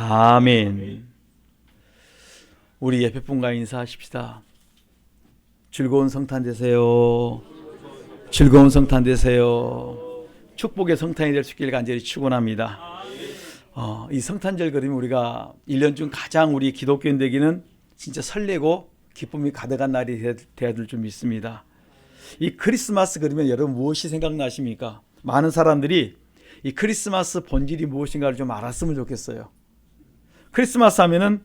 아멘. 우리 예배분과 인사하십시다. 즐거운 성탄 되세요. 즐거운 성탄 되세요. 축복의 성탄이 될 수 있기를 간절히 축원합니다. 이 성탄절 그러면 우리가 1년 중 가장 우리 기독교인들에게는 진짜 설레고 기쁨이 가득한 날이 되어야 될 줄 믿습니다. 이 크리스마스 그러면 여러분 무엇이 생각나십니까? 많은 사람들이 이 크리스마스 본질이 무엇인가를 좀 알았으면 좋겠어요. 크리스마스 하면은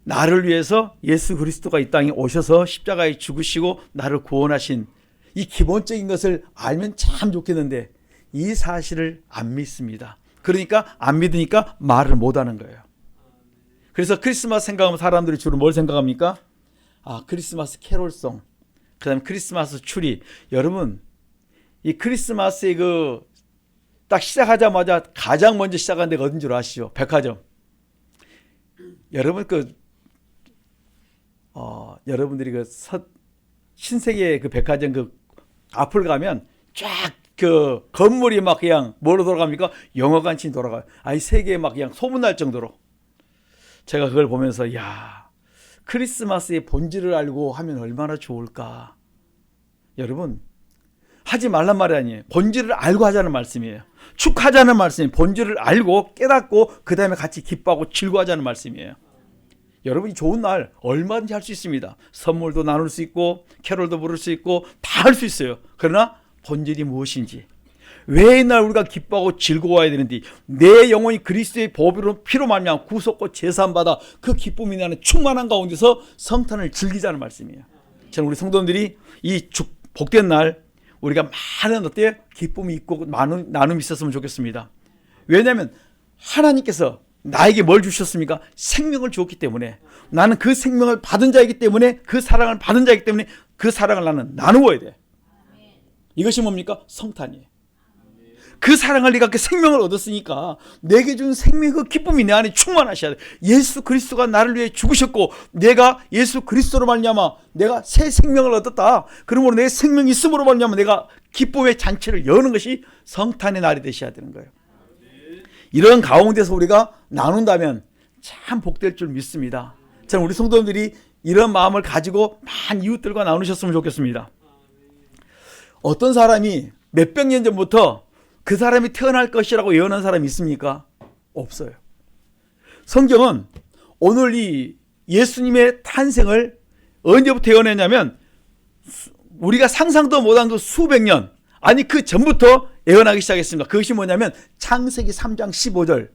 나를 위해서 예수 그리스도가 이 땅에 오셔서 십자가에 죽으시고 나를 구원하신 이 기본적인 것을 알면 참 좋겠는데 이 사실을 안 믿습니다. 그러니까 안 믿으니까 말을 못하는 거예요. 그래서 크리스마스 생각하면 사람들이 주로 뭘 생각합니까? 크리스마스 캐롤송, 그 다음에 크리스마스 추리. 여러분 이 크리스마스의 딱 시작하자마자 가장 먼저 시작한 데가 어딘 줄 아시죠? 백화점. 여러분 여러분들이 신세계 백화점 앞을 가면 쫙 건물이 막 그냥 뭐로 돌아갑니까? 영화관처럼 돌아가요. 세계에 막 그냥 소문날 정도로. 제가 그걸 보면서 크리스마스의 본질을 알고 하면 얼마나 좋을까. 여러분 하지 말란 말이 아니에요. 본질을 알고 하자는 말씀이에요. 축하하자는 말씀이에요. 본질을 알고 깨닫고 그 다음에 같이 기뻐하고 즐거워하자는 말씀이에요. 여러분이 좋은 날 얼마든지 할 수 있습니다. 선물도 나눌 수 있고 캐롤도 부를 수 있고 다 할 수 있어요. 그러나 본질이 무엇인지, 왜 이날 우리가 기뻐하고 즐거워해야 되는지, 내 영혼이 그리스도의 피로 말미암아 구속과 제사함받아 그 기쁨이 나는 충만한 가운데서 성탄을 즐기자는 말씀이에요. 저는 우리 성도님들이 이 복된 날 우리가 많은 기쁨이 있고 나눔이 있었으면 좋겠습니다. 왜냐하면 하나님께서 나에게 뭘 주셨습니까? 생명을 주었기 때문에, 나는 그 생명을 받은 자이기 때문에, 그 사랑을 받은 자이기 때문에 그 사랑을 나는 나누어야 돼. 이것이 뭡니까? 성탄이에요. 그 사랑을 네가 그 생명을 얻었으니까 내게 준 생명의 그 기쁨이 내 안에 충만하셔야 돼. 예수 그리스도가 나를 위해 죽으셨고 내가 예수 그리스도로 말미암아 내가 새 생명을 얻었다. 그러므로 내 생명이 있음으로 말미암아 내가 기쁨의 잔치를 여는 것이 성탄의 날이 되셔야 되는 거예요. 이런 가운데서 우리가 나눈다면 참 복될 줄 믿습니다. 저는 우리 성도님들이 이런 마음을 가지고 많은 이웃들과 나누셨으면 좋겠습니다. 어떤 사람이 몇백 년 전부터 그 사람이 태어날 것이라고 예언한 사람이 있습니까? 없어요. 성경은 오늘 이 예수님의 탄생을 언제부터 예언했냐면 우리가 상상도 못한 수백 년, 그 전부터 예언하기 시작했습니다. 그것이 뭐냐면 창세기 3장 15절.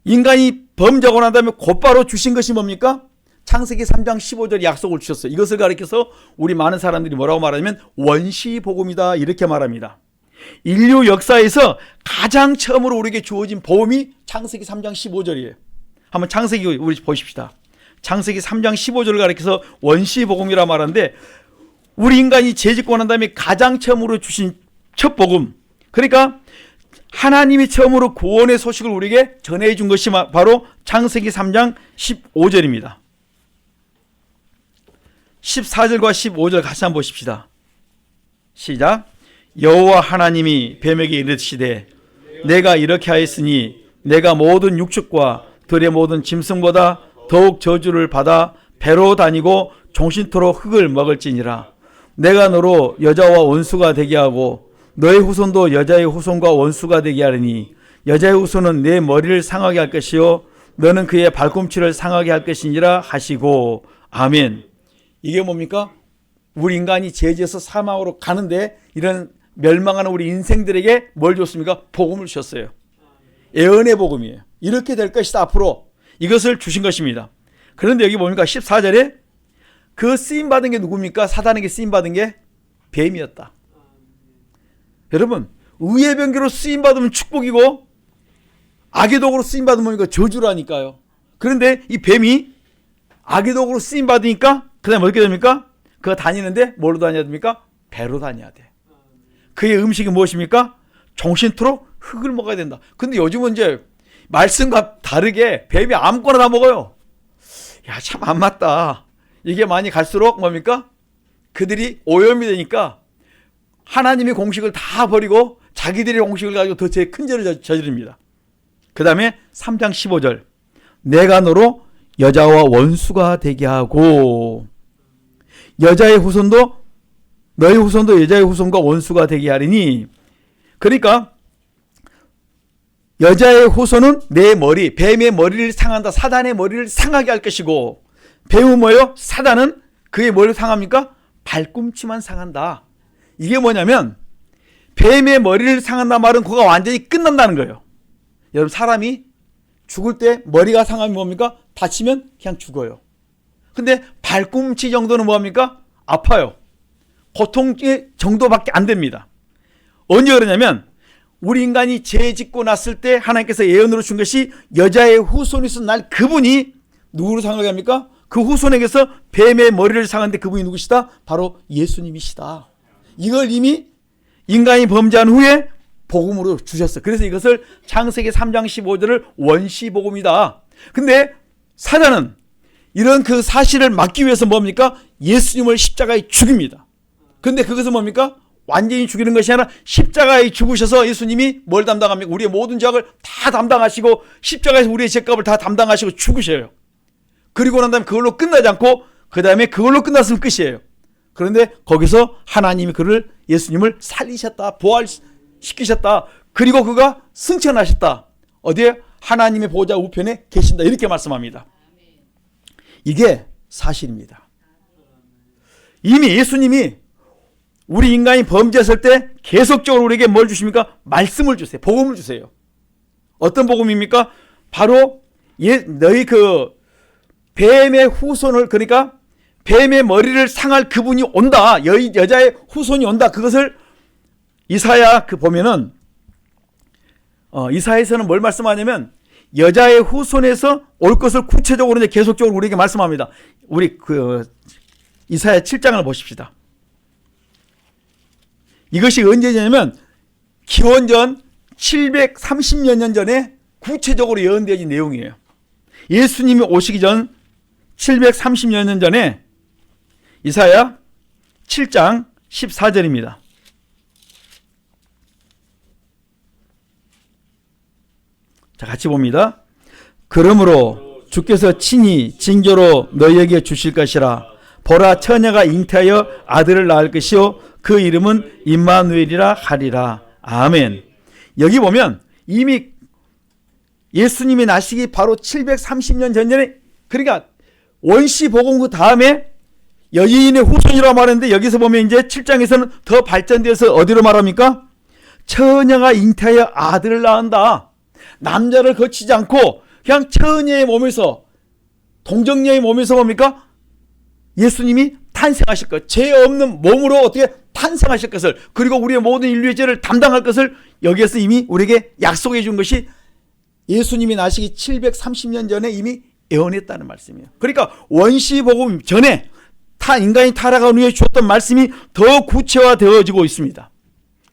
인간이 범죄하고 난 다음에 곧바로 주신 것이 뭡니까? 창세기 3장 15절 약속을 주셨어요. 이것을 가리켜서 우리 많은 사람들이 뭐라고 말하냐면 원시복음이다 이렇게 말합니다. 인류 역사에서 가장 처음으로 우리에게 주어진 복음이 창세기 3장 15절이에요. 한번 창세기 우리 보십시다. 창세기 3장 15절을 가리켜서 원시복음이라 말하는데 우리 인간이 죄짓고 난 다음에 가장 처음으로 주신 첫 복음, 그러니까 하나님이 처음으로 구원의 소식을 우리에게 전해준 것이 바로 창세기 3장 15절입니다. 14절과 15절 같이 한번 보십시다. 시작. 여호와 하나님이 뱀에게 이르시되 내가 이렇게 하였으니 내가 모든 육축과 들의 모든 짐승보다 더욱 저주를 받아 배로 다니고 종신토록 흙을 먹을지니라. 내가 너로 여자와 원수가 되게 하고 너의 후손도 여자의 후손과 원수가 되게 하리니 여자의 후손은 내 머리를 상하게 할 것이요 너는 그의 발꿈치를 상하게 할 것이니라 하시고. 아멘. 이게 뭡니까? 우리 인간이 죄지어서 사망으로 가는데 이런 멸망하는 우리 인생들에게 뭘 줬습니까? 복음을 주셨어요. 예언의 복음이에요. 이렇게 될 것이다 앞으로. 이것을 주신 것입니다. 그런데 여기 뭡니까? 14절에 그 쓰임받은 게 누굽니까? 사단에게 쓰임받은 게 뱀이었다. 여러분 의의 병기로 쓰임받으면 축복이고 악의 도구로 쓰임받으면 뭡니까? 저주라니까요. 그런데 이 뱀이 악의 도구로 쓰임받으니까 그 다음에 어떻게 됩니까? 그가 다니는데 뭘로 다녀야 됩니까? 배로 다녀야 돼. 그의 음식이 무엇입니까? 종신토록 흙을 먹어야 된다. 근데 요즘은 이제 말씀과 다르게 뱀이 아무거나 다 먹어요. 참 안 맞다. 이게 많이 갈수록 뭡니까? 그들이 오염이 되니까 하나님의 공식을 다 버리고 자기들의 공식을 가지고 더 큰 죄를 저지릅니다. 그 다음에 3장 15절 내가 너로 여자와 원수가 되게 하고 여자의 후손도 너의 후손도 여자의 후손과 원수가 되게 하리니. 그러니까 여자의 후손은 내 머리, 뱀의 머리를 상한다. 사단의 머리를 상하게 할 것이고, 뱀은 뭐예요? 사단은 그의 머리를 상합니까? 발꿈치만 상한다. 이게 뭐냐면 뱀의 머리를 상한다 말은 그가 완전히 끝난다는 거예요. 여러분, 사람이 죽을 때 머리가 상하면 뭡니까? 다치면 그냥 죽어요. 근데 발꿈치 정도는 뭐합니까? 아파요. 고통의 정도밖에 안 됩니다. 언제 그러냐면 우리 인간이 죄 짓고 났을 때 하나님께서 예언으로 준 것이 여자의 후손이 있은 날 그분이 누구로 상하게 합니까? 그 후손에게서 뱀의 머리를 상한데 그분이 누구시다? 바로 예수님이시다. 이걸 이미 인간이 범죄한 후에 복음으로 주셨어요. 그래서 이것을 창세기 3장 15절을 원시복음이다. 근데 사단은 이런 그 사실을 막기 위해서 뭡니까? 예수님을 십자가에 죽입니다. 근데 그것은 뭡니까? 완전히 죽이는 것이 아니라 십자가에 죽으셔서 예수님이 뭘 담당합니까? 우리의 모든 죄악을 다 담당하시고 십자가에서 우리의 죄값을 다 담당하시고 죽으셔요. 그리고 난 다음에 그걸로 끝나지 않고 그 다음에 그걸로 끝났으면 끝이에요. 그런데 거기서 하나님이 그를 예수님을 살리셨다. 부활시키셨다. 그리고 그가 승천하셨다. 어디에? 하나님의 보좌 우편에 계신다. 이렇게 말씀합니다. 이게 사실입니다. 이미 예수님이 우리 인간이 범죄했을 때 계속적으로 우리에게 뭘 주십니까? 말씀을 주세요. 복음을 주세요. 어떤 복음입니까? 바로 너희 그 뱀의 후손을, 그러니까 뱀의 머리를 상할 그분이 온다. 여자의 후손이 온다. 그것을 이사야 보면은 이사야에서는 뭘 말씀하냐면 여자의 후손에서 올 것을 구체적으로 이제 계속적으로 우리에게 말씀합니다. 우리 이사야 7장을 보십시다. 이것이 언제냐면 기원전 730여 년 전에 구체적으로 예언되어진 내용이에요. 예수님이 오시기 전 730여 년 전에 이사야 7장 14절입니다. 자, 같이 봅니다. 그러므로 주께서 친히 징조로 너희에게 주실 것이라. 보라, 처녀가 잉태하여 아들을 낳을 것이요 그 이름은 임마누엘이라 하리라. 아멘. 여기 보면 이미 예수님이 나시기 바로 730년 전에, 그러니까 원시 복음 그 다음에 여인의 후손이라고 말했는데 여기서 보면 이제 7장에서는 더 발전돼서 어디로 말합니까? 처녀가 잉태하여 아들을 낳는다. 남자를 거치지 않고 그냥 처녀의 몸에서, 동정녀의 몸에서 뭡니까? 예수님이 탄생하실 것, 죄 없는 몸으로 어떻게 탄생하실 것을, 그리고 우리의 모든 인류의 죄를 담당할 것을 여기에서 이미 우리에게 약속해 준 것이 예수님이 나시기 730년 전에 이미 예언했다는 말씀이에요. 그러니까 원시복음 전에 인간이 타락한 후에 주었던 말씀이 더 구체화되어지고 있습니다.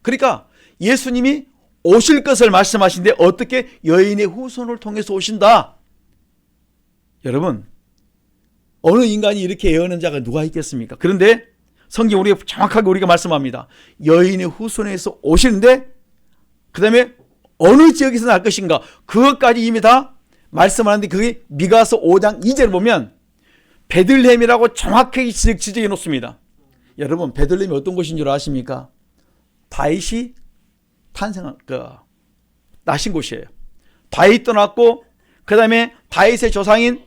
그러니까 예수님이 오실 것을 말씀하신데 어떻게? 여인의 후손을 통해서 오신다. 여러분, 어느 인간이 이렇게 예언한 자가 누가 있겠습니까? 그런데 성경 우리가 정확하게 우리가 말씀합니다. 여인의 후손에서 오시는데 그 다음에 어느 지역에서 날 것인가, 그것까지 이미 다 말씀하는데 그게 미가서 5장 2절을 보면 베들레헴이라고 정확하게 지적해 놓습니다. 여러분, 베들레헴이 어떤 곳인 줄 아십니까? 다윗이 나신 곳이에요. 다윗 떠났고 그 다음에 다윗의 조상인,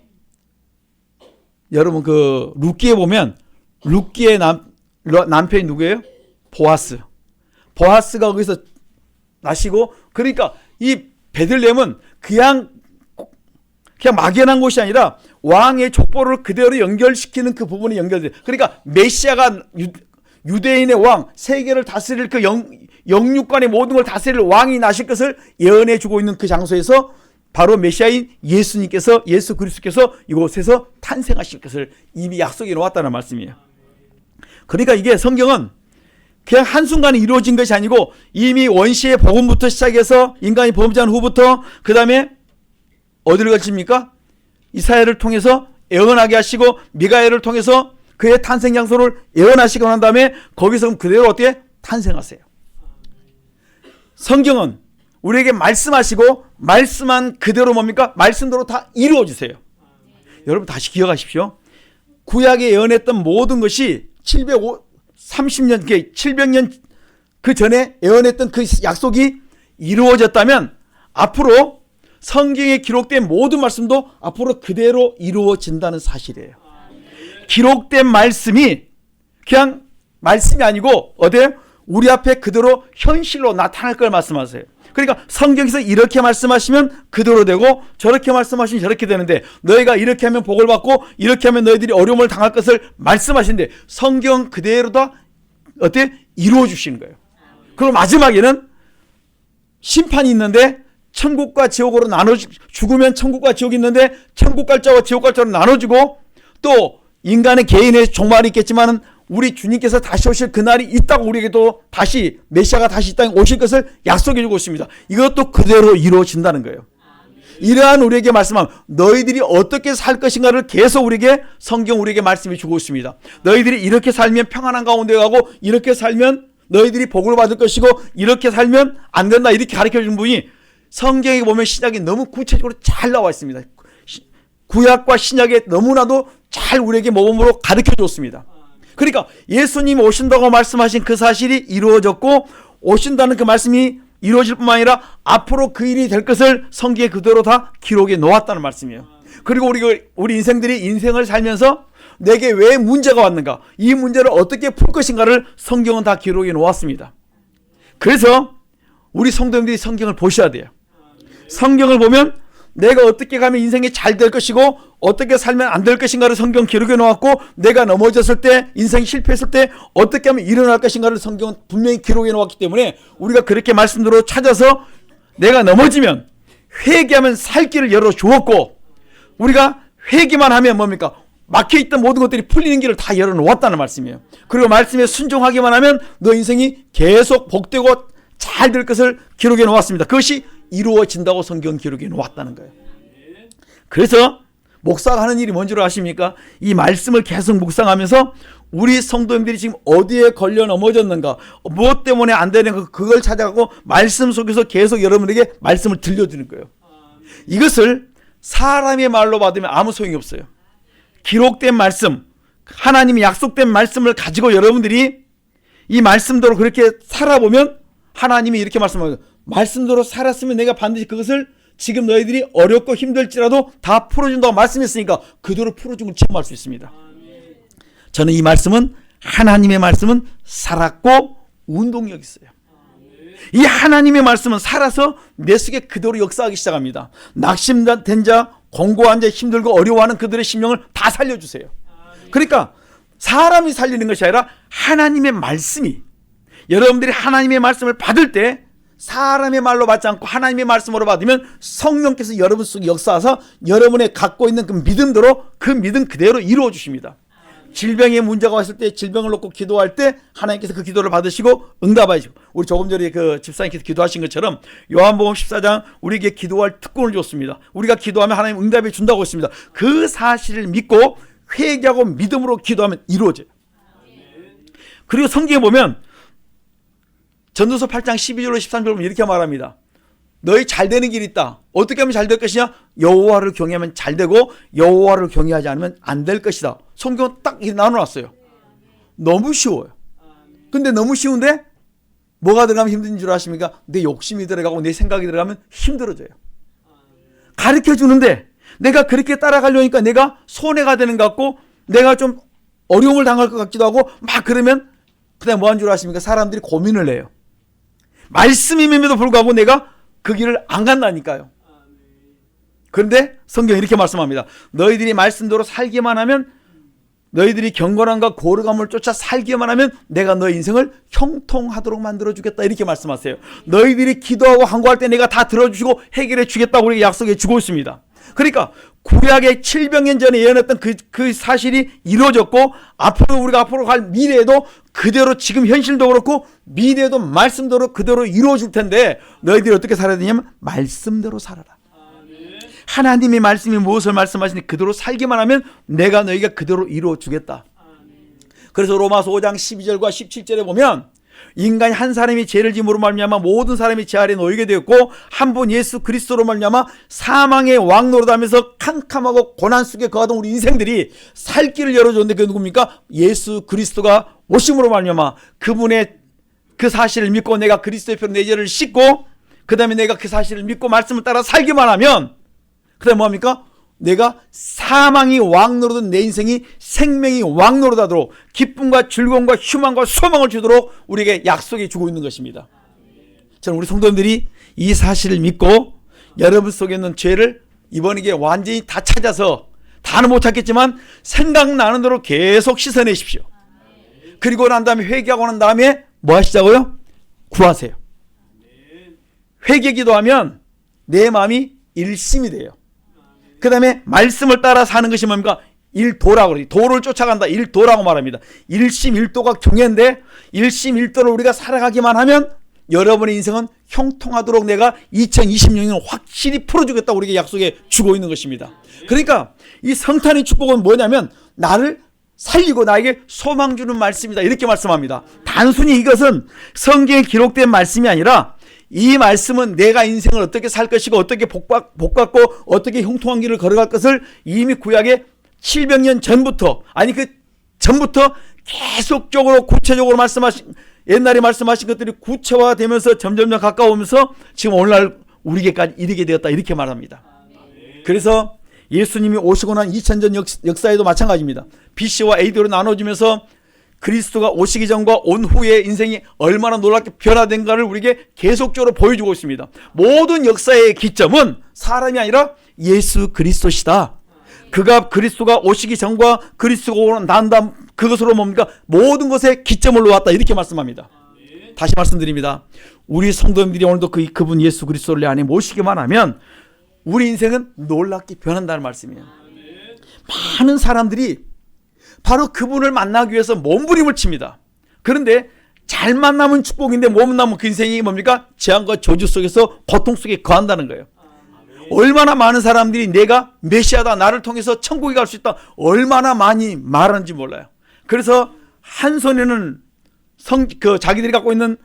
여러분 룻기에 보면 룻기의 남편이 누구예요? 보아스가 거기서 나시고, 그러니까 이 베들레헴은 그냥 막연한 곳이 아니라 왕의 족보를 그대로 연결시키는 그 부분이 연결돼요. 그러니까 메시아가 유대인의 왕, 세계를 다스릴 그 영육간의 모든 걸 다스릴 왕이 나실 것을 예언해 주고 있는 그 장소에서 바로 메시아인 예수 그리스도께서 이곳에서 탄생하실 것을 이미 약속해 놓았다는 말씀이에요. 그러니까 이게 성경은 그냥 한순간에 이루어진 것이 아니고 이미 원시의 복음부터 시작해서 인간이 범죄한 후부터 그 다음에 어디를 거칩니까? 이사야를 통해서 예언하게 하시고 미가엘을 통해서 그의 탄생 장소를 예언하시고 난 다음에 거기서 그대로 어떻게 탄생하세요. 성경은 우리에게 말씀하시고 말씀한 그대로 뭡니까? 말씀대로 다 이루어 주세요. 여러분 다시 기억하십시오. 구약에 예언했던 모든 것이 730년, 700년 그 전에 예언했던 그 약속이 이루어졌다면 앞으로 성경에 기록된 모든 말씀도 앞으로 그대로 이루어진다는 사실이에요. 기록된 말씀이 그냥 말씀이 아니고 어디에? 우리 앞에 그대로 현실로 나타날 걸 말씀하세요. 그러니까 성경에서 이렇게 말씀하시면 그대로 되고 저렇게 말씀하시면 저렇게 되는데 너희가 이렇게 하면 복을 받고 이렇게 하면 너희들이 어려움을 당할 것을 말씀하시는데 성경 그대로 다 어때? 이루어 주시는 거예요. 그리고 마지막에는 심판이 있는데 천국과 지옥으로 나눠 죽으면 천국과 지옥이 있는데 천국 갈자와 지옥 갈자로 나눠주고 또 인간의 개인의 종말이 있겠지만은 우리 주님께서 다시 오실 그날이 있다고 우리에게도 다시 메시아가 다시 이 땅에 오실 것을 약속해 주고 있습니다. 이것도 그대로 이루어진다는 거예요. 이러한 우리에게 말씀함 너희들이 어떻게 살 것인가를 계속 우리에게 성경 우리에게 말씀해 주고 있습니다. 너희들이 이렇게 살면 평안한 가운데 가고 이렇게 살면 너희들이 복을 받을 것이고 이렇게 살면 안 된다 이렇게 가르쳐 주는 분이 성경에 보면 신약이 너무 구체적으로 잘 나와 있습니다. 구약과 신약에 너무나도 잘 우리에게 모범으로 가르쳐 줬습니다. 그러니까 예수님이 오신다고 말씀하신 그 사실이 이루어졌고 오신다는 그 말씀이 이루어질 뿐만 아니라 앞으로 그 일이 될 것을 성경에 그대로 다 기록해 놓았다는 말씀이에요. 그리고 우리 인생들이 인생을 살면서 내게 왜 문제가 왔는가 이 문제를 어떻게 풀 것인가를 성경은 다 기록해 놓았습니다. 그래서 우리 성도님들이 성경을 보셔야 돼요. 성경을 보면 내가 어떻게 가면 인생이 잘 될 것이고 어떻게 살면 안 될 것인가를 성경 기록해 놓았고 내가 넘어졌을 때 인생이 실패했을 때 어떻게 하면 일어날 것인가를 성경은 분명히 기록해 놓았기 때문에 우리가 그렇게 말씀대로 찾아서 내가 넘어지면 회개하면 살 길을 열어 주었고 우리가 회개만 하면 뭡니까? 막혀있던 모든 것들이 풀리는 길을 다 열어 놓았다는 말씀이에요. 그리고 말씀에 순종하기만 하면 너 인생이 계속 복되고 잘 될 것을 기록해 놓았습니다. 그것이 이루어진다고 성경 기록해 놓았다는 거예요. 그래서 목사가 하는 일이 뭔지 아십니까? 이 말씀을 계속 묵상하면서 우리 성도님들이 지금 어디에 걸려 넘어졌는가 무엇 때문에 안 되는가 그걸 찾아가고 말씀 속에서 계속 여러분에게 말씀을 들려주는 거예요. 이것을 사람의 말로 받으면 아무 소용이 없어요. 기록된 말씀 하나님이 약속된 말씀을 가지고 여러분들이 이 말씀대로 그렇게 살아보면 하나님이 이렇게 말씀하세요. 말씀대로 살았으면 내가 반드시 그것을 지금 너희들이 어렵고 힘들지라도 다 풀어준다고 말씀했으니까 그대로 풀어준 걸 체험할 수 있습니다. 저는 이 말씀은 하나님의 말씀은 살았고 운동력 있어요. 이 하나님의 말씀은 살아서 내 속에 그대로 역사하기 시작합니다. 낙심된 자, 공고한 자, 힘들고 어려워하는 그들의 심령을 다 살려주세요. 그러니까 사람이 살리는 것이 아니라 하나님의 말씀이 여러분들이 하나님의 말씀을 받을 때 사람의 말로 받지 않고 하나님의 말씀으로 받으면 성령께서 여러분 속에 역사하사 여러분의 갖고 있는 그 믿음대로 그 믿음 그대로 이루어 주십니다. 질병에 문제가 왔을 때 질병을 놓고 기도할 때 하나님께서 그 기도를 받으시고 응답하시고 우리 조금 전에 그 집사님께서 기도하신 것처럼 요한복음 14장 우리에게 기도할 특권을 줬습니다. 우리가 기도하면 하나님 응답해 준다고 했습니다. 그 사실을 믿고 회개하고 믿음으로 기도하면 이루어져요. 그리고 성경에 보면 전도서 8장 12절로 13절로 보면 이렇게 말합니다. 너희 잘 되는 길이 있다. 어떻게 하면 잘 될 것이냐? 여호와를 경외하면 잘 되고 여호와를 경외하지 않으면 안 될 것이다. 성경은 딱 이렇게 나눠놨어요. 너무 쉬워요. 근데 너무 쉬운데 뭐가 들어가면 힘든 줄 아십니까? 내 욕심이 들어가고 내 생각이 들어가면 힘들어져요. 가르쳐 주는데 내가 그렇게 따라가려니까 내가 손해가 되는 것 같고 내가 좀 어려움을 당할 것 같기도 하고 막 그러면 그다음에 뭐 한 줄 아십니까? 사람들이 고민을 해요. 말씀임에도 불구하고 내가 그 길을 안 간다니까요. 그런데 성경이 이렇게 말씀합니다. 너희들이 말씀대로 살기만 하면 너희들이 경건함과 거룩함을 쫓아 살기만 하면 내가 너희 인생을 형통하도록 만들어주겠다 이렇게 말씀하세요. 너희들이 기도하고 간구할 때 내가 다 들어주시고 해결해 주겠다고 우리에게 약속해 주고 있습니다. 그러니까 구약의 700년 전에 예언했던 그 사실이 이루어졌고 우리가 앞으로 갈 미래에도 그대로 지금 현실도 그렇고 미래에도 말씀대로 그대로 이루어질 텐데 너희들이 어떻게 살아야 되냐면 말씀대로 살아라. 하나님의 말씀이 무엇을 말씀하시니 그대로 살기만 하면 내가 너희가 그대로 이루어 주겠다. 그래서 로마서 5장 12절과 17절에 보면 인간이 한 사람이 죄를 지음으로 말미암아 모든 사람이 죄 아래 놓이게 되었고 한 분 예수 그리스도로 말미암아 사망의 왕 노릇하면서 캄캄하고 고난 속에 거하던 우리 인생들이 살 길을 열어줬는데 그게 누굽니까? 예수 그리스도가 오심으로 말미암아 그분의 그 사실을 믿고 내가 그리스도의 피로 내 죄를 씻고 그 다음에 내가 그 사실을 믿고 말씀을 따라 살기만 하면 그 다음에 뭐합니까? 내가 사망이 왕 노릇은 내 인생이 생명이 왕 노릇하도록 기쁨과 즐거움과 희망과 소망을 주도록 우리에게 약속해 주고 있는 것입니다. 저는 우리 성도님들이 이 사실을 믿고 여러분 속에 있는 죄를 이번에 완전히 다 찾아서 다는 못 찾겠지만 생각나는 대로 계속 씻어내십시오. 그리고 난 다음에 회개하고 난 다음에 뭐 하시자고요? 구하세요. 회개 기도하면 내 마음이 일심이 돼요. 그 다음에 말씀을 따라 사는 것이 뭡니까? 일도라고 그래요. 도를 쫓아간다. 일도라고 말합니다. 일심일도가 경애인데 일심일도를 우리가 살아가기만 하면 여러분의 인생은 형통하도록 내가 2026년 확실히 풀어주겠다고 우리에게 약속해 주고 있는 것입니다. 그러니까 이 성탄의 축복은 뭐냐면 나를 살리고 나에게 소망 주는 말씀이다. 이렇게 말씀합니다. 단순히 이것은 성경에 기록된 말씀이 아니라 이 말씀은 내가 인생을 어떻게 살 것이고 어떻게 복받고 어떻게 형통한 길을 걸어갈 것을 이미 구약의 700년 전부터 아니 그 전부터 계속적으로 구체적으로 말씀하신 옛날에 말씀하신 것들이 구체화되면서 점점 가까우면서 지금 오늘날 우리에게까지 이르게 되었다 이렇게 말합니다. 그래서 예수님이 오시고 난 2000년 역사에도 마찬가지입니다. BC와 AD로 나눠지면서 그리스도가 오시기 전과 온 후의 인생이 얼마나 놀랍게 변화된가를 우리에게 계속적으로 보여주고 있습니다. 모든 역사의 기점은 사람이 아니라 예수 그리스도시다. 그리스도가 오시기 전과 그리스도가 오고 난 다음 그것으로 뭡니까? 모든 것에 기점을 놓았다 이렇게 말씀합니다. 다시 말씀드립니다. 우리 성도님들이 오늘도 그분 예수 그리스도를 내 안에 모시기만 하면 우리 인생은 놀랍게 변한다는 말씀이에요. 많은 사람들이 바로 그분을 만나기 위해서 몸부림을 칩니다. 그런데 잘 만나면 축복인데 못 만나면 그 인생이 뭡니까? 재앙과 저주 속에서 고통 속에 거한다는 거예요. 얼마나 많은 사람들이 내가 메시아다 나를 통해서 천국에 갈 수 있다 얼마나 많이 말하는지 몰라요. 그래서 한 손에는 자기들이 갖고 있는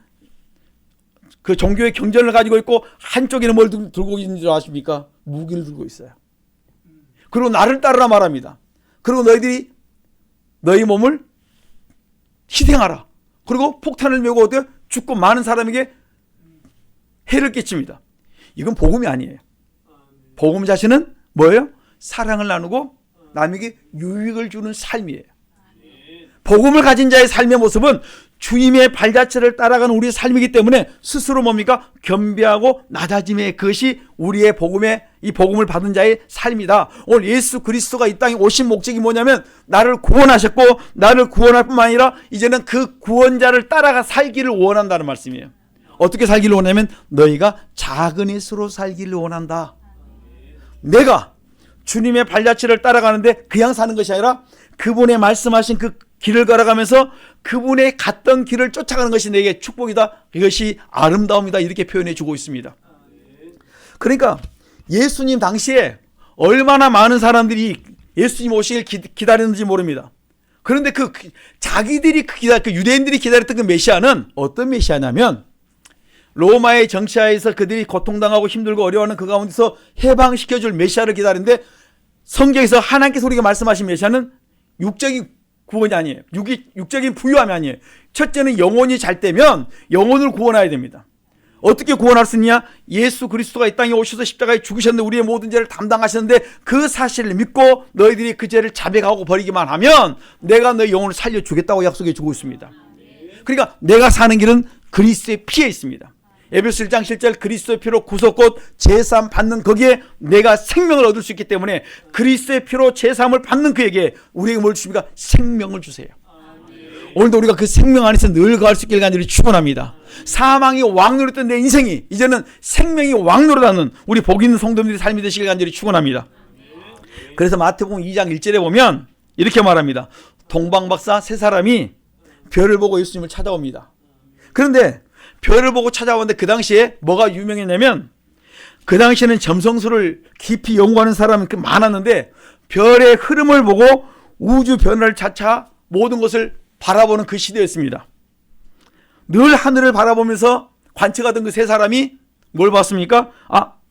그 종교의 경전을 가지고 있고 한쪽에는 뭘 들고 있는 줄 아십니까? 무기를 들고 있어요. 그리고 나를 따르라 말합니다. 그리고 너희 몸을 희생하라. 그리고 폭탄을 메고 어때요? 죽고 많은 사람에게 해를 끼칩니다. 이건 복음이 아니에요. 복음 자체는 뭐예요? 사랑을 나누고 남에게 유익을 주는 삶이에요. 복음을 가진 자의 삶의 모습은 주님의 발자취를 따라가는 우리의 삶이기 때문에 스스로 뭡니까? 겸비하고 낮아짐의 그것이 우리의 이 복음을 받은 자의 삶이다. 오늘 예수 그리스도가 이 땅에 오신 목적이 뭐냐면 나를 구원하셨고 나를 구원할 뿐만 아니라 이제는 그 구원자를 따라가 살기를 원한다는 말씀이에요. 어떻게 살기를 원하냐면 너희가 작은 예수로 살기를 원한다. 내가 주님의 발자취를 따라가는데 그냥 사는 것이 아니라 그분의 말씀하신 그 길을 걸어가면서 그분의 갔던 길을 쫓아가는 것이 내게 축복이다. 이것이 아름다움이다. 이렇게 표현해 주고 있습니다. 그러니까 예수님 당시에 얼마나 많은 사람들이 예수님 오시길 기다렸는지 모릅니다. 그런데 자기들이 유대인들이 기다렸던 그 메시아는 어떤 메시아냐면 로마의 정치하에서 그들이 고통당하고 힘들고 어려워하는 그 가운데서 해방시켜줄 메시아를 기다리는데 성경에서 하나님께서 우리에게 말씀하신 메시아는 육적인 구원이 아니에요. 육적인 부유함이 아니에요. 첫째는 영혼이 잘 되면 영혼을 구원해야 됩니다. 어떻게 구원할 수 있냐? 예수 그리스도가 이 땅에 오셔서 십자가에 죽으셨는데 우리의 모든 죄를 담당하셨는데 그 사실을 믿고 너희들이 그 죄를 자백하고 버리기만 하면 내가 너희 영혼을 살려주겠다고 약속해 주고 있습니다. 그러니까 내가 사는 길은 그리스도의 피에 있습니다. 에베소 1장 7절 그리스도의 피로 구속곧 제사함 받는 거기에 내가 생명을 얻을 수 있기 때문에 그리스도의 피로 제사함을 받는 그에게 우리에게 뭘 주십니까? 생명을 주세요. 오늘도 우리가 그 생명 안에서 늘 거할 수 있길 간절히 축원합니다. 사망이 왕노릇했던 내 인생이 이제는 생명이 왕노릇하는 우리 복 있는 성도님들의 삶이 되시길 간절히 축원합니다. 그래서 마태복음 2장 1절에 보면 이렇게 말합니다. 동방박사 세 사람이 별을 보고 예수님을 찾아옵니다. 그런데 별을 보고 찾아오는데 그 당시에 뭐가 유명했냐면 그 당시에는 점성술을 깊이 연구하는 사람이 많았는데 별의 흐름을 보고 우주 변화를 차차 모든 것을 바라보는 그 시대였습니다. 늘 하늘을 바라보면서 관측하던 그 세 사람이 뭘 봤습니까?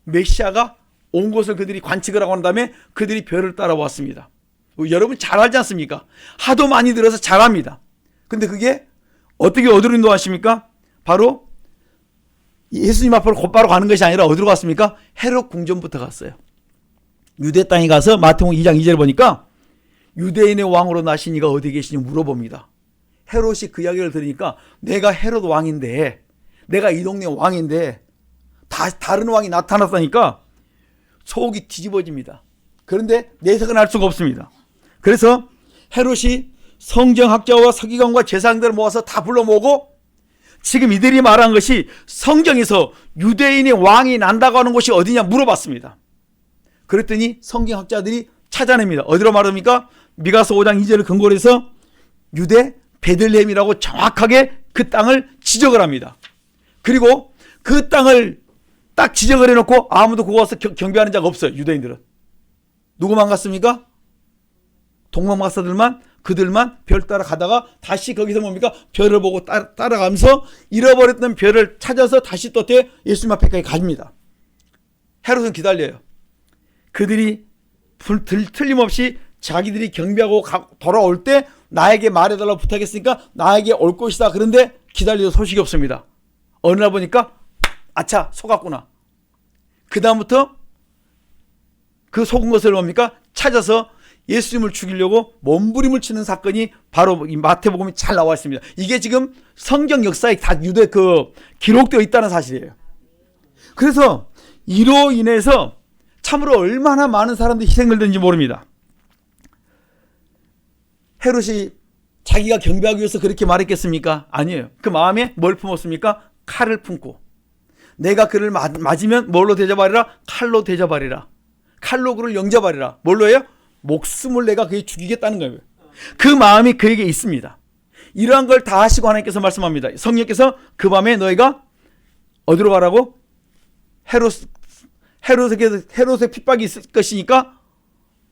메시아가 온 것을 그들이 관측을 하고 난 다음에 그들이 별을 따라왔습니다. 여러분 잘 알지 않습니까? 하도 많이 들어서 잘 압니다. 근데 그게 어떻게 어디로 인도하십니까? 바로 예수님 앞으로 곧바로 가는 것이 아니라 어디로 갔습니까? 헤롯 궁전부터 갔어요. 유대 땅에 가서 마태복음 2장 2절을 보니까 유대인의 왕으로 나신 이가 어디 계시니 물어봅니다. 헤롯이 그 이야기를 들으니까 내가 헤롯 왕인데, 내가 이 동네 왕인데 다른 왕이 나타났다니까 속이 뒤집어집니다. 그런데 내색은 할 수가 없습니다. 그래서 헤롯이 성경학자와 서기관과 제사장들을 모아서 다 불러 모으고 지금 이들이 말한 것이 성경에서 유대인의 왕이 난다고 하는 곳이 어디냐 물어봤습니다. 그랬더니 성경학자들이 찾아냅니다. 어디로 말합니까? 미가서 5장 2절을 근거로 해서 유대 베들레헴이라고 정확하게 그 땅을 지적을 합니다. 그리고 그 땅을 딱 지적을 해놓고 아무도 그거 와서 경배하는 자가 없어요. 유대인들은. 누구만 갔습니까? 동방박사들만, 그들만 별 따라 가다가 다시 거기서 뭡니까? 별을 보고 따라가면서 잃어버렸던 별을 찾아서 다시 또 예수님 앞에까지 갑니다. 헤롯은 기다려요. 그들이 틀림없이 자기들이 경배하고 돌아올 때 나에게 말해달라고 부탁했으니까 나에게 올 것이다. 그런데 기다려도 소식이 없습니다. 어느 날 보니까 아차 속았구나. 그 다음부터 그 속은 것을 뭡니까? 찾아서 예수님을 죽이려고 몸부림을 치는 사건이 바로 이 마태복음이 잘 나와 있습니다. 이게 지금 성경 역사에 다 유대 기록되어 있다는 사실이에요. 그래서 이로 인해서 참으로 얼마나 많은 사람들이 희생을 했는지 모릅니다. 헤롯이 자기가 경배하기 위해서 그렇게 말했겠습니까? 아니에요. 그 마음에 뭘 품었습니까? 칼을 품고 내가 그를 맞으면 뭘로 대접하리라? 칼로 대접하리라. 칼로 그를 영접하리라. 뭘로 해요? 목숨을 내가 그에 죽이겠다는 거예요. 그 마음이 그에게 있습니다. 이러한 걸 다 하시고 하나님께서 말씀합니다. 성령께서 그 밤에 너희가 어디로 가라고? 헤롯의 핍박이 있을 것이니까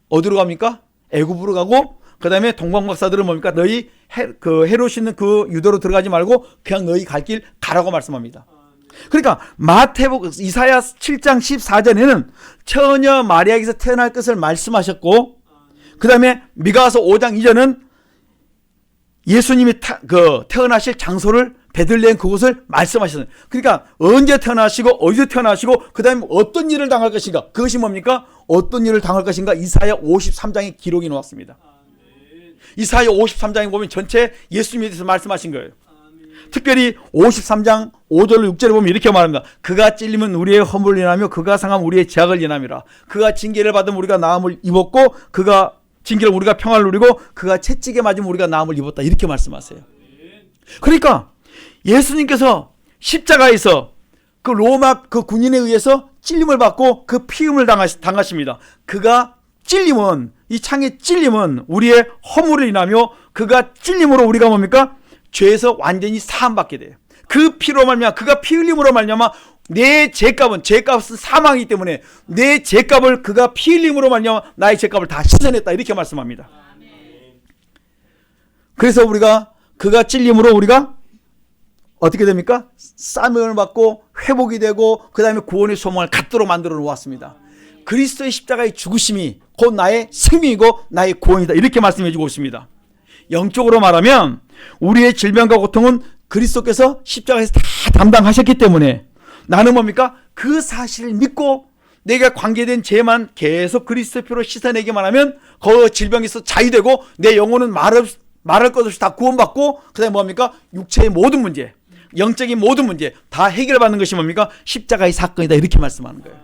어디로 갑니까? 애굽으로 가고 그 다음에 동방박사들은 뭡니까? 너희 헤롯 있는 그 유도로 들어가지 말고 그냥 너희 갈 길 가라고 말씀합니다. 그러니까 마태복음 이사야 7장 14절에는 처녀 마리아에게서 태어날 것을 말씀하셨고 그 다음에 미가서 5장 2절은 예수님이 태어나실 장소를 베들레헴 그곳을 말씀하셨어요. 그러니까 언제 태어나시고 어디서 태어나시고 그 다음에 어떤 일을 당할 것인가, 그것이 뭡니까? 어떤 일을 당할 것인가 이사야 53장에 기록이 나왔습니다. 이사야 53장에 보면 전체 예수님에 대해서 말씀하신 거예요. 특별히 53장 5절 6절에 보면 이렇게 말합니다. 그가 찔리면 우리의 허물을 인하며 그가 상하면 우리의 죄악을 인함이라. 그가 징계를 받으면 우리가 나음을 입었고 그가 징계를 우리가 평화를 누리고 그가 채찍에 맞으면 우리가 나음을 입었다. 이렇게 말씀하세요. 그러니까 예수님께서 십자가에서 그 로마 그 군인에 의해서 찔림을 받고 그 피임을 당하십니다. 그가 찔림은 이 창의 찔림은 우리의 허물을 인하며 그가 찔림으로 우리가 뭡니까? 죄에서 완전히 사함받게 돼요. 그 피로 말미암아 그가 피 흘림으로 말미암아 내 죄값은 사망이기 때문에 내 죄값을 그가 피 흘림으로 말미암아 나의 죄값을 다 씻어냈다. 이렇게 말씀합니다. 그래서 우리가 그가 찔림으로 우리가 어떻게 됩니까? 싸매을 받고 회복이 되고 그 다음에 구원의 소망을 갖도록 만들어 놓았습니다. 그리스도의 십자가의 죽으심이 곧 나의 생명이고 나의 구원이다. 이렇게 말씀해 주고 있습니다. 영적으로 말하면 우리의 질병과 고통은 그리스도께서 십자가에서 다 담당하셨기 때문에 나는 뭡니까? 그 사실을 믿고 내가 관계된 죄만 계속 그리스도의 피로 씻어내기만 하면 그 질병에서 자유되고 내 영혼은 말할 것 없이 다 구원받고 그 다음에 뭡니까? 육체의 모든 문제, 영적인 모든 문제 다 해결받는 것이 뭡니까? 십자가의 사건이다. 이렇게 말씀하는 거예요.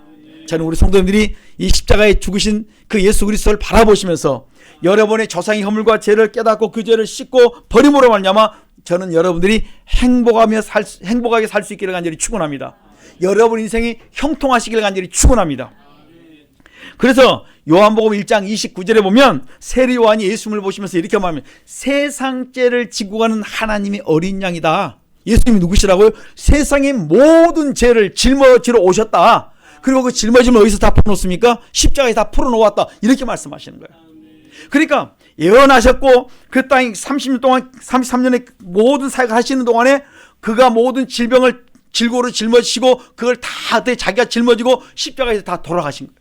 저는 우리 성도님들이 이 십자가에 죽으신 그 예수 그리스도를 바라보시면서 여러분의 조상의 허물과 죄를 깨닫고 그 죄를 씻고 버림으로 말미암아 저는 여러분들이 행복하게 살 수 있기를 간절히 축원합니다. 여러분 인생이 형통하시기를 간절히 축원합니다. 그래서 요한복음 1장 29절에 보면 세리 요한이 예수님을 보시면서 이렇게 말합니다. 세상 죄를 지고 가는 하나님의 어린 양이다. 예수님이 누구시라고요? 세상의 모든 죄를 짊어지러 오셨다. 그리고 그 짊어짐을 어디서 다 풀어놓습니까? 십자가에 다 풀어놓았다. 이렇게 말씀하시는 거예요. 그러니까 예언하셨고 그 땅이 30년 동안 33년의 모든 사역을 하시는 동안에 그가 모든 질병을 질고로 짊어지시고 그걸 다 자기가 짊어지고 십자가에서 다 돌아가신 거예요.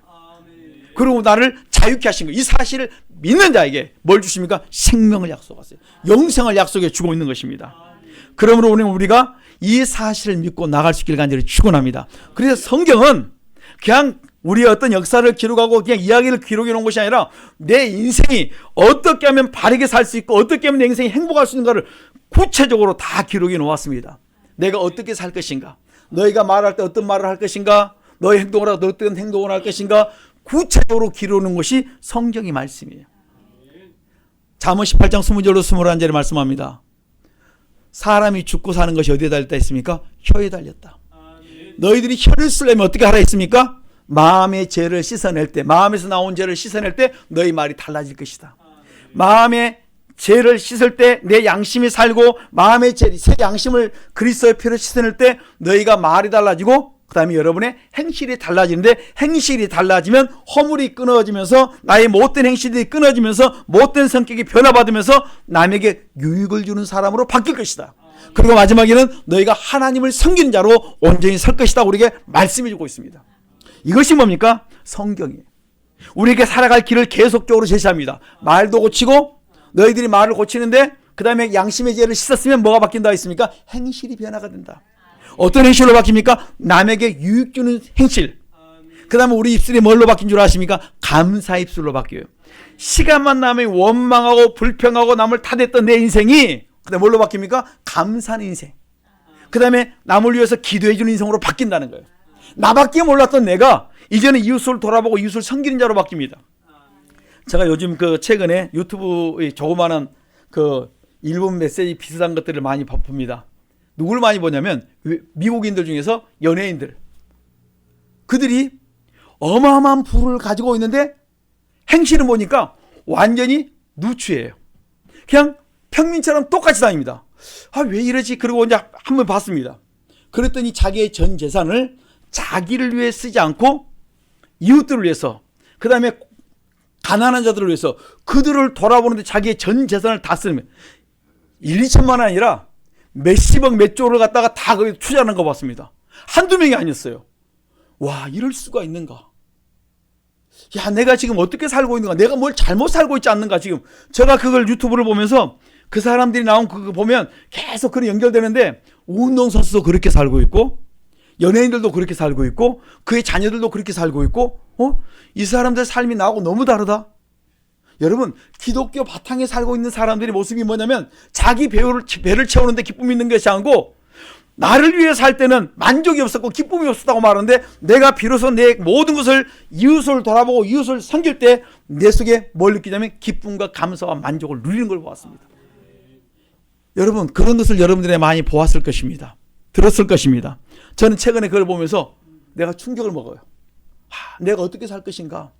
그리고 나를 자유케 하신 거예요. 이 사실을 믿는 자에게 뭘 주십니까? 생명을 약속하세요. 영생을 약속해 주고 있는 것입니다. 그러므로 오늘 우리가 이 사실을 믿고 나갈 수 있기를 간절히 축원합니다. 그래서 성경은 그냥 우리의 어떤 역사를 기록하고 그냥 이야기를 기록해 놓은 것이 아니라 내 인생이 어떻게 하면 바르게 살 수 있고 어떻게 하면 내 인생이 행복할 수 있는가를 구체적으로 다 기록해 놓았습니다. 내가 어떻게 살 것인가, 너희가 말할 때 어떤 말을 할 것인가, 너의 행동을 하고 어떤 행동을 할 것인가 구체적으로 기록해 놓은 것이 성경의 말씀이에요. 잠언 18장 20절로 21절에 말씀합니다. 사람이 죽고 사는 것이 어디에 달렸다 했습니까? 혀에 달렸다. 너희들이 혀를 쓰려면 어떻게 하라 했습니까? 마음의 죄를 씻어낼 때, 마음에서 나온 죄를 씻어낼 때 너희 말이 달라질 것이다. 마음의 죄를 씻을 때 내 양심이 살고 마음의 죄, 새 양심을 그리스도의 피로 씻어낼 때 너희가 말이 달라지고 그 다음에 여러분의 행실이 달라지는데, 행실이 달라지면 허물이 끊어지면서 나의 못된 행실이 끊어지면서 못된 성격이 변화받으면서 남에게 유익을 주는 사람으로 바뀔 것이다. 그리고 마지막에는 너희가 하나님을 섬기는 자로 온전히 설 것이다. 우리에게 말씀해 주고 있습니다. 이것이 뭡니까? 성경이에요. 우리에게 살아갈 길을 계속적으로 제시합니다. 말도 고치고 너희들이 말을 고치는데 그 다음에 양심의 죄를 씻었으면 뭐가 바뀐다 했습니까? 행실이 변화가 된다. 어떤 행실로 바뀝니까? 남에게 유익 주는 행실. 그 다음에 우리 입술이 뭘로 바뀐 줄 아십니까? 감사 입술로 바뀌어요. 시간만 나면 원망하고 불평하고 남을 탓했던 내 인생이 그 다음에 뭘로 바뀝니까? 감사하는 인생. 그 다음에 남을 위해서 기도해 주는 인생으로 바뀐다는 거예요. 나밖에 몰랐던 내가 이제는 이웃을 돌아보고 이웃을 섬기는 자로 바뀝니다. 제가 요즘 최근에 유튜브의 조그마한 일본 메시지 비슷한 것들을 많이 봅니다. 누굴 많이 보냐면 미국인들 중에서 연예인들. 그들이 어마어마한 부를 가지고 있는데 행실은 보니까 완전히 누추해요. 그냥 평민처럼 똑같이 다닙니다. 왜 이러지? 그리고 이제 한번 봤습니다. 그랬더니 자기의 전 재산을 자기를 위해 쓰지 않고 이웃들을 위해서, 그 다음에 가난한 자들을 위해서 그들을 돌아보는데 자기의 전 재산을 다 쓰는 1, 2천만 원 아니라 몇십억 몇 조를 갖다가 다 거기 투자하는 거 봤습니다. 한두 명이 아니었어요. 와, 이럴 수가 있는가? 야, 내가 지금 어떻게 살고 있는가? 내가 뭘 잘못 살고 있지 않는가? 지금 제가 그걸 유튜브를 보면서 그 사람들이 나온 그거 보면 계속 그런 연결되는데, 운동선수도 그렇게 살고 있고 연예인들도 그렇게 살고 있고 그의 자녀들도 그렇게 살고 있고, 이 사람들 삶이 나하고 너무 다르다. 여러분, 기독교 바탕에 살고 있는 사람들의 모습이 뭐냐면 자기 배를 채우는데 기쁨이 있는 것이 아니고 나를 위해 살 때는 만족이 없었고 기쁨이 없었다고 말하는데, 내가 비로소 내 모든 것을 이웃을 돌아보고 이웃을 섬길 때 내 속에 뭘 느끼냐면 기쁨과 감사와 만족을 누리는 걸 보았습니다. 여러분, 그런 것을 여러분들이 많이 보았을 것입니다. 들었을 것입니다. 저는 최근에 그걸 보면서 내가 충격을 먹어요. 내가 어떻게 살 것인가?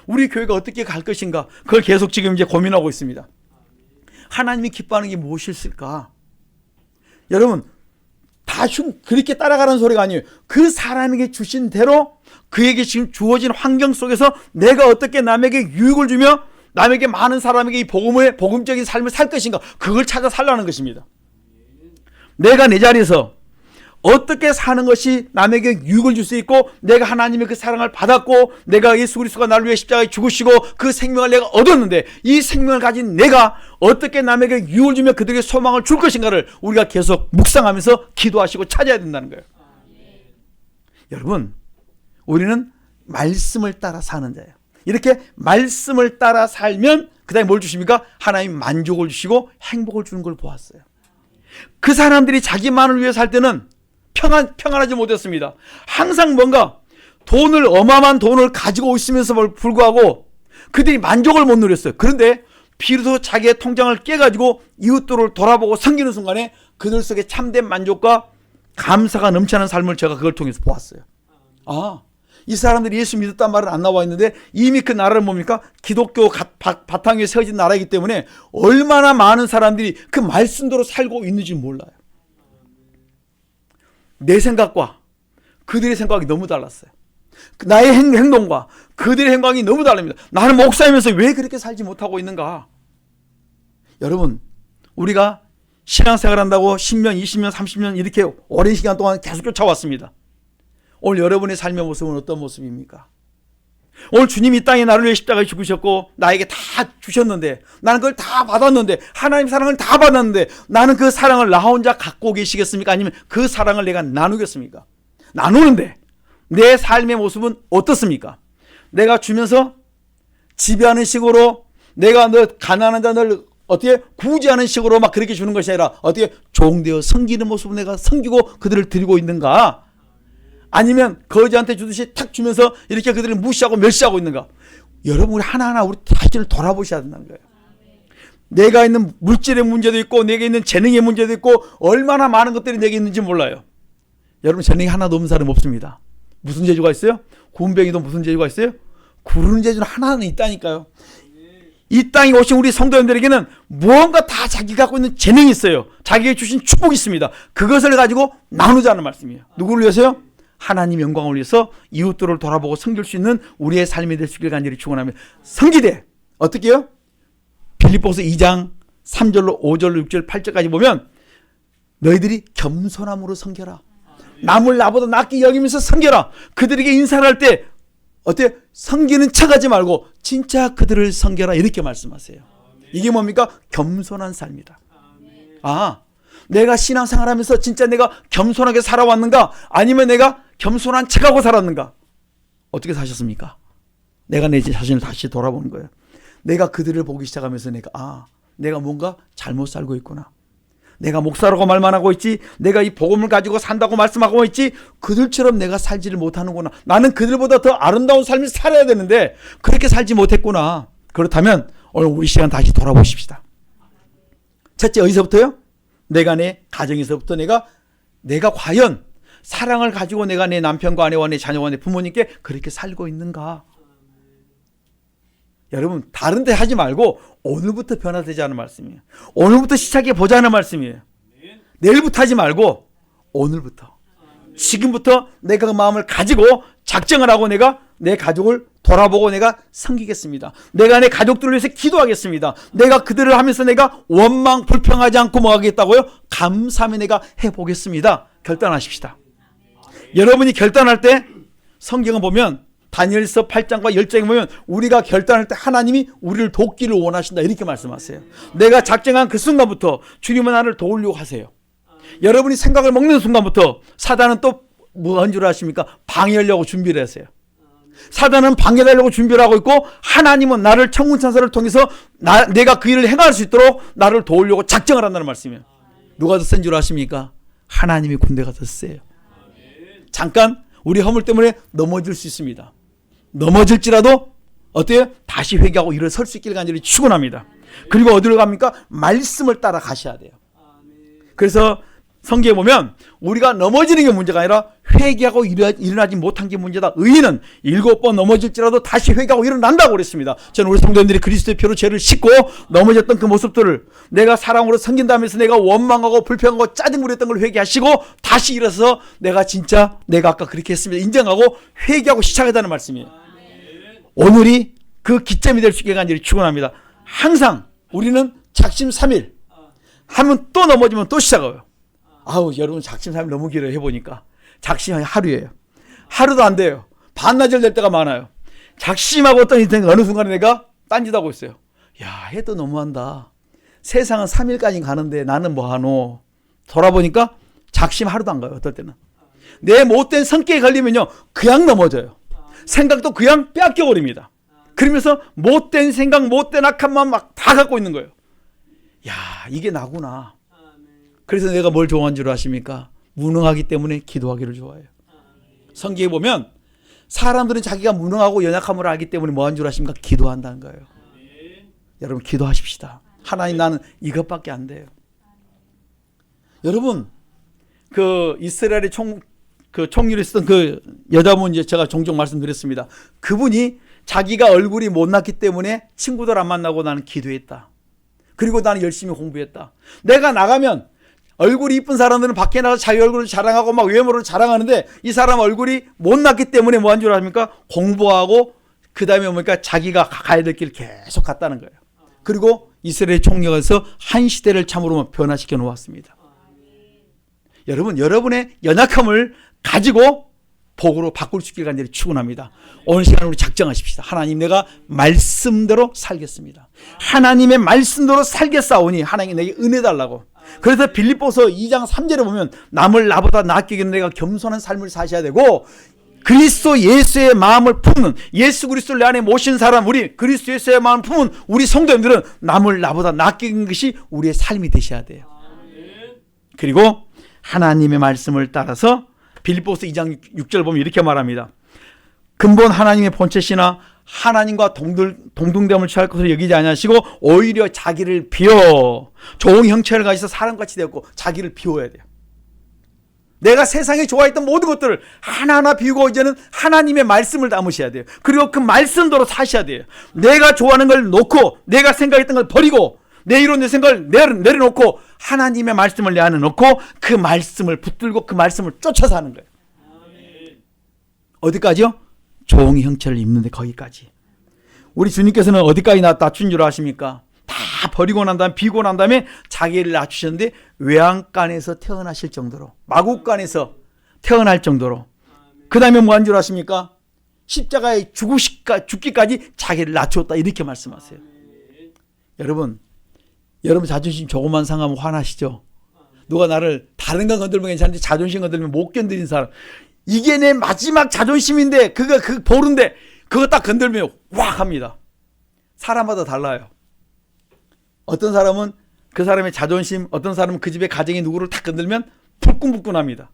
우리 교회가 어떻게 갈 것인가? 그걸 계속 지금 이제 고민하고 있습니다. 하나님이 기뻐하는 게 무엇일까? 여러분, 다 그렇게 따라가는 소리가 아니에요. 그 사람에게 주신 대로 그에게 지금 주어진 환경 속에서 내가 어떻게 남에게 유익을 주며 남에게 많은 사람에게 이 복음적인 삶을 살 것인가? 그걸 찾아 살라는 것입니다. 내가 내 자리에서 어떻게 사는 것이 남에게 유익을 줄 수 있고, 내가 하나님의 그 사랑을 받았고 내가 예수 그리스도가 나를 위해 십자가에 죽으시고 그 생명을 내가 얻었는데 이 생명을 가진 내가 어떻게 남에게 유익을 주며 그들에게 소망을 줄 것인가를 우리가 계속 묵상하면서 기도하시고 찾아야 된다는 거예요. 여러분, 우리는 말씀을 따라 사는 자예요. 이렇게 말씀을 따라 살면 그 다음에 뭘 주십니까? 하나님 만족을 주시고 행복을 주는 걸 보았어요. 그 사람들이 자기만을 위해 살 때는 평안하지 못했습니다. 항상 뭔가 어마어마한 돈을 가지고 있으면서 불구하고 그들이 만족을 못 누렸어요. 그런데 비로소 자기의 통장을 깨가지고 이웃들을 돌아보고 섬기는 순간에 그들 속에 참된 만족과 감사가 넘치는 삶을 제가 그걸 통해서 보았어요. 이 사람들이 예수 믿었단 말은 안 나와 있는데 이미 그 나라는 뭡니까? 기독교 바탕 위에 세워진 나라이기 때문에 얼마나 많은 사람들이 그 말씀대로 살고 있는지 몰라요. 내 생각과 그들의 생각이 너무 달랐어요. 나의 행동과 그들의 행동이 너무 다릅니다. 나는 목사이면서 왜 그렇게 살지 못하고 있는가? 여러분, 우리가 신앙생활 한다고 10년, 20년, 30년 이렇게 오랜 시간 동안 계속 쫓아왔습니다. 오늘 여러분의 삶의 모습은 어떤 모습입니까? 오늘 주님이 이 땅에 나를 위해 십자가에 죽으셨고 나에게 다 주셨는데, 나는 그걸 다 받았는데, 하나님의 사랑을 다 받았는데, 나는 그 사랑을 나 혼자 갖고 계시겠습니까? 아니면 그 사랑을 내가 나누겠습니까? 나누는데 내 삶의 모습은 어떻습니까? 내가 주면서 지배하는 식으로, 내가 너 가난한 자들 어떻게 구제하는 식으로 막 그렇게 주는 것이 아니라 어떻게 종되어 섬기는 모습으로 내가 섬기고 그들을 드리고 있는가? 아니면 거지한테 주듯이 탁 주면서 이렇게 그들을 무시하고 멸시하고 있는가? 여러분, 우리 하나하나 우리 자신을 돌아보셔야 된다는 거예요. 내가 있는 물질의 문제도 있고, 내게 있는 재능의 문제도 있고, 얼마나 많은 것들이 내게 있는지 몰라요. 여러분, 재능이 하나도 없는 사람 없습니다. 무슨 재주가 있어요? 군뱅이도 무슨 재주가 있어요? 구르는 재주는 하나는 있다니까요. 이 땅에 오신 우리 성도님들에게는 무언가 다 자기가 갖고 있는 재능이 있어요. 자기에게 주신 축복이 있습니다. 그것을 가지고 나누자는 말씀이에요. 누구를 위해서요? 하나님 영광을 위해서 이웃들을 돌아보고 섬길 수 있는 우리의 삶이 될 수 있기를 간절히 축원하며, 섬기되 어떻게 해요? 빌립보서 2장 3절로 5절로 6절 8절까지 보면 너희들이 겸손함으로 섬겨라. 남을 나보다 낫게 여기면서 섬겨라. 그들에게 인사를 할 때 어때? 섬기는 척하지 말고 진짜 그들을 섬겨라, 이렇게 말씀하세요. 이게 뭡니까? 겸손한 삶이다. 아, 내가 신앙생활하면서 진짜 내가 겸손하게 살아왔는가? 아니면 내가 겸손한 척하고 살았는가? 어떻게 사셨습니까? 내가 내 자신을 다시 돌아보는 거예요. 내가 그들을 보기 시작하면서 내가 뭔가 잘못 살고 있구나. 내가 목사라고 말만 하고 있지, 내가 이 복음을 가지고 산다고 말씀하고 있지, 그들처럼 내가 살지를 못하는구나. 나는 그들보다 더 아름다운 삶을 살아야 되는데 그렇게 살지 못했구나. 그렇다면 오늘 우리 시간 다시 돌아보십시다. 첫째, 어디서부터요? 내가 내 가정에서부터 내가 과연 사랑을 가지고 내가 내 남편과 아내와 내 자녀와 내 부모님께 그렇게 살고 있는가? 여러분, 다른 데 하지 말고 오늘부터 변화되자는 말씀이에요. 오늘부터 시작해 보자는 말씀이에요. 내일부터 하지 말고 오늘부터, 지금부터 내가 그 마음을 가지고 작정을 하고 내가 내 가족을 돌아보고 내가 섬기겠습니다. 내가 내 가족들을 위해서 기도하겠습니다. 내가 그들을 하면서 내가 원망 불평하지 않고 뭐 하겠다고요? 감사하며 내가 해보겠습니다. 결단하십시다. 여러분이 결단할 때 성경을 보면 다니엘서 8장과 10장에 보면 우리가 결단할 때 하나님이 우리를 돕기를 원하신다, 이렇게 말씀하세요. 내가 작정한 그 순간부터 주님은 나를 도우려고 하세요. 여러분이 생각을 먹는 순간부터 사단은 또 뭐한 줄 아십니까? 방해하려고 준비를 하세요. 사단은 방해하려고 준비를 하고 있고, 하나님은 나를 천군천사를 통해서 내가 그 일을 행할 수 있도록 나를 도우려고 작정을 한다는 말씀이에요. 누가 더 센 줄 아십니까? 하나님의 군대가 더 세요. 잠깐 우리 허물 때문에 넘어질 수 있습니다. 넘어질지라도 어때요? 다시 회개하고 일어설 수 있기를 간절히 축원합니다. 그리고 어디로 갑니까? 말씀을 따라 가셔야 돼요. 그래서 성경에 보면 우리가 넘어지는 게 문제가 아니라 회개하고 일어나지 못한 게 문제다. 의인은 7번 넘어질지라도 다시 회개하고 일어난다고 그랬습니다. 저는 우리 성도님들이 그리스도의 피로 죄를 씻고 넘어졌던 그 모습들을 내가 사랑으로 섬긴다면서 내가 원망하고 불평하고 짜증부렸던 걸 회개하시고 다시 일어서 내가 진짜 내가 아까 그렇게 했습니다, 인정하고 회개하고 시작하자는 말씀이에요. 오늘이 그 기점이 될 수 있게 간절히 축원합니다. 항상 우리는 작심삼일 하면 또 넘어지면 또 시작해요. 여러분, 작심삼일 너무 길어요. 해보니까 작심이 하루예요. 하루도 안 돼요. 반나절 될 때가 많아요. 작심하고 어떤 어느 순간에 내가 딴짓하고 있어요. 해도 너무한다. 세상은 3일까지 가는데 나는 뭐하노. 돌아보니까 작심 하루도 안 가요. 어떨 때는 내 못된 성격에 걸리면요 그냥 넘어져요. 생각도 그냥 빼앗겨버립니다. 그러면서 못된 생각, 못된 악한 마음 막 다 갖고 있는 거예요. 이게 나구나. 그래서 내가 뭘 좋아하는 줄 아십니까? 무능하기 때문에 기도하기를 좋아해요. 성경에 보면 사람들은 자기가 무능하고 연약함을 알기 때문에 뭐 하는 줄 아십니까? 기도한다는 거예요. 여러분, 기도하십시다. 하나님, 나는 이것밖에 안 돼요. 여러분, 그 이스라엘의 총리를 쓰던 그 여자분, 이제 제가 종종 말씀드렸습니다. 그분이 자기가 얼굴이 못났기 때문에 친구들 안 만나고 나는 기도했다. 그리고 나는 열심히 공부했다. 내가 나가면 얼굴이 이쁜 사람들은 밖에 나가서 자기 얼굴을 자랑하고 막 외모를 자랑하는데 이 사람 얼굴이 못났기 때문에 뭐 한 줄 아십니까? 공부하고 그 다음에 뭡니까? 자기가 가야 될 길 계속 갔다는 거예요. 그리고 이스라엘 총력에서 한 시대를 참으로 변화시켜 놓았습니다. 여러분, 여러분의 연약함을 가지고 복으로 바꿀 수 있기를 간절히 축원합니다. 오늘 시간 우리 작정하십시다. 하나님, 내가 말씀대로 살겠습니다. 하나님의 말씀대로 살겠사오니 하나님 내게 은혜 달라고. 그래서 빌립보서 2장 3절에 보면 남을 나보다 낫게 여기는 내가 겸손한 삶을 사셔야 되고, 그리스도 예수의 마음을 품는, 예수 그리스도를 내 안에 모신 사람, 우리 그리스도 예수의 마음을 품은 우리 성도님들은 남을 나보다 낫게 여기는 것이 우리의 삶이 되셔야 돼요. 그리고 하나님의 말씀을 따라서 빌립보서 2장 6절 보면 이렇게 말합니다. 근본 하나님의 본체시나 하나님과 동등됨을 취할 것으로 여기지 아니하시고 오히려 자기를 비워 좋은 형체를 가지셔 사람같이 되었고 자기를 비워야 돼요. 내가 세상에 좋아했던 모든 것들을 하나하나 비우고 이제는 하나님의 말씀을 담으셔야 돼요. 그리고 그 말씀대로 사셔야 돼요. 내가 좋아하는 걸 놓고 내가 생각했던 걸 버리고 내 이론 내 생각을 내려놓고 하나님의 말씀을 내 안에 놓고 그 말씀을 붙들고 그 말씀을 쫓아서 하는 거예요. 어디까지요? 종의 형체를 입는데 거기까지. 우리 주님께서는 어디까지 낮춘 줄 아십니까? 다 버리고 난 다음에 비고 난 다음에 자기를 낮추셨는데 외양간에서 태어나실 정도로, 마구간에서 태어날 정도로, 그 다음에 뭐 한 줄 아십니까? 십자가에 죽기까지 자기를 낮추었다 이렇게 말씀하세요. 여러분 자존심 조금만 상하면 화나시죠? 누가 나를 다른 건 건들면 괜찮은데 자존심 건들면 못 견디는 사람, 이게 내 마지막 자존심인데 그 보른데 그거 딱 건들면 확 합니다. 사람마다 달라요. 어떤 사람은 그 사람의 자존심, 어떤 사람은 그 집의 가정의 누구를 딱 건들면 불끈불끈합니다.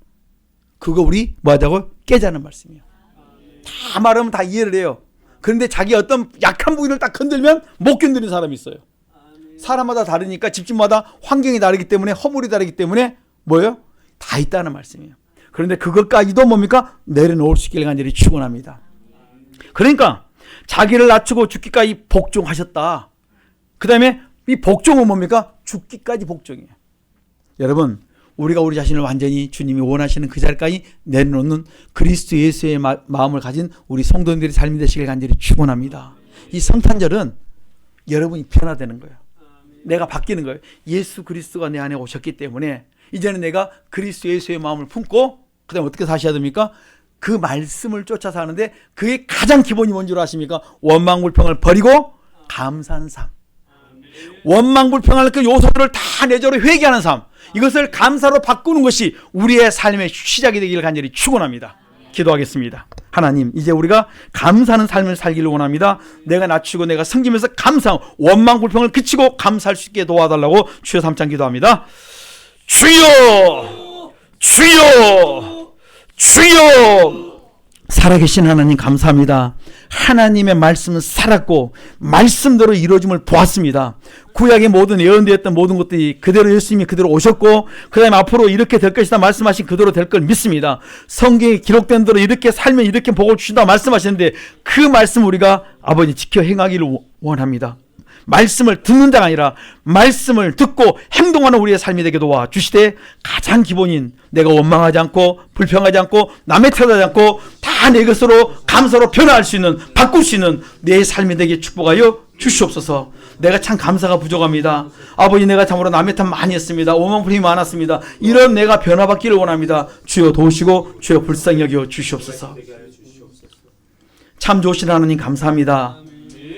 그거 우리 뭐 하자고? 깨자는 말씀이에요. 다 말하면 다 이해를 해요. 그런데 자기 어떤 약한 부위를 딱 건들면 못 견디는 사람이 있어요. 사람마다 다르니까, 집집마다 환경이 다르기 때문에, 허물이 다르기 때문에 뭐예요? 다 있다는 말씀이에요. 그런데 그것까지도 뭡니까? 내려놓을 수 있기를 간절히 축원합니다. 그러니까 자기를 낮추고 죽기까지 복종하셨다. 그 다음에 이 복종은 뭡니까? 죽기까지 복종이에요. 여러분, 우리가 우리 자신을 완전히 주님이 원하시는 그 자리까지 내려놓는 그리스도 예수의 마음을 가진 우리 성도님들의 삶이 되시길 간절히 축원합니다. 이 성탄절은 여러분이 변화되는 거예요. 내가 바뀌는 거예요. 예수 그리스도가 내 안에 오셨기 때문에 이제는 내가 그리스도 예수의 마음을 품고 그 다음에 어떻게 사셔야 됩니까? 그 말씀을 쫓아서 하는데 그게 가장 기본이 뭔 줄 아십니까? 원망불평을 버리고 감사하는 삶. 원망불평할 그 요소들을 다 내저로 회개하는 삶. 이것을 감사로 바꾸는 것이 우리의 삶의 시작이 되기를 간절히 축원합니다. 기도하겠습니다. 하나님, 이제 우리가 감사하는 삶을 살기를 원합니다. 내가 낮추고 내가 섬기면서 감사, 원망불평을 그치고 감사할 수 있게 도와달라고 주여 3장 기도합니다. 주여! 주여! 주여! 살아계신 하나님 감사합니다. 하나님의 말씀은 살았고 말씀대로 이루어짐을 보았습니다. 구약의 모든 예언되었던 모든 것들이 그대로 예수님이 그대로 오셨고 그 다음에 앞으로 이렇게 될 것이다 말씀하신 그대로 될 걸 믿습니다. 성경에 기록된 대로 이렇게 살면 이렇게 복을 주신다 말씀하셨는데 그 말씀 우리가 아버지 지켜 행하기를 원합니다. 말씀을 듣는 자가 아니라 말씀을 듣고 행동하는 우리의 삶이 되게 도와주시되 가장 기본인 내가 원망하지 않고 불평하지 않고 남의 탓하지 않고 다 내 것으로 감사로 변화할 수 있는 바꿀 수 있는 내 삶이 되게 축복하여 주시옵소서. 내가 참 감사가 부족합니다. 아버지, 내가 참으로 남의 탓 많이 했습니다. 원망불평이 많았습니다. 이런 내가 변화받기를 원합니다. 주여 도우시고 주여 불쌍히 여겨 주시옵소서. 참 좋으신 하나님 감사합니다.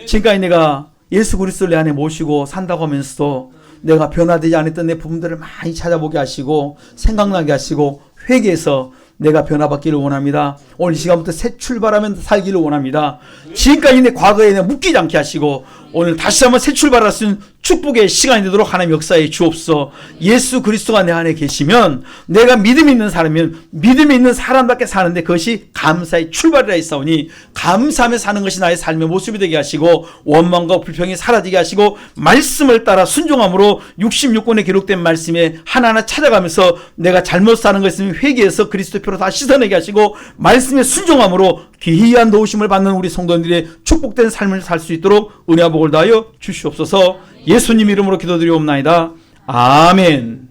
지금까지 내가 예수 그리스도를 내 안에 모시고 산다고 하면서도 내가 변화되지 않았던 내 부분들을 많이 찾아보게 하시고 생각나게 하시고 회개해서 내가 변화받기를 원합니다. 오늘 이 시간부터 새 출발하면 살기를 원합니다. 지금까지 내 과거에 내가 묶이지 않게 하시고 오늘 다시 한번 새 출발할 수 있는 축복의 시간이 되도록 하나님 역사에 주옵소서. 예수 그리스도가 내 안에 계시면 내가 믿음이 있는 사람이면 믿음이 있는 사람답게 사는데 그것이 감사의 출발이라 했사오니 감사하며 사는 것이 나의 삶의 모습이 되게 하시고 원망과 불평이 사라지게 하시고 말씀을 따라 순종함으로 66권에 기록된 말씀에 하나하나 찾아가면서 내가 잘못 사는 것 있으면 회개해서 그리스도 피로 다 씻어내게 하시고 말씀에 순종함으로 귀한 도우심을 받는 우리 성도들의 축복된 삶을 살 수 있도록 은혜와 복을 다하여 주시옵소서. 예수님 이름으로 기도드리옵나이다. 아멘.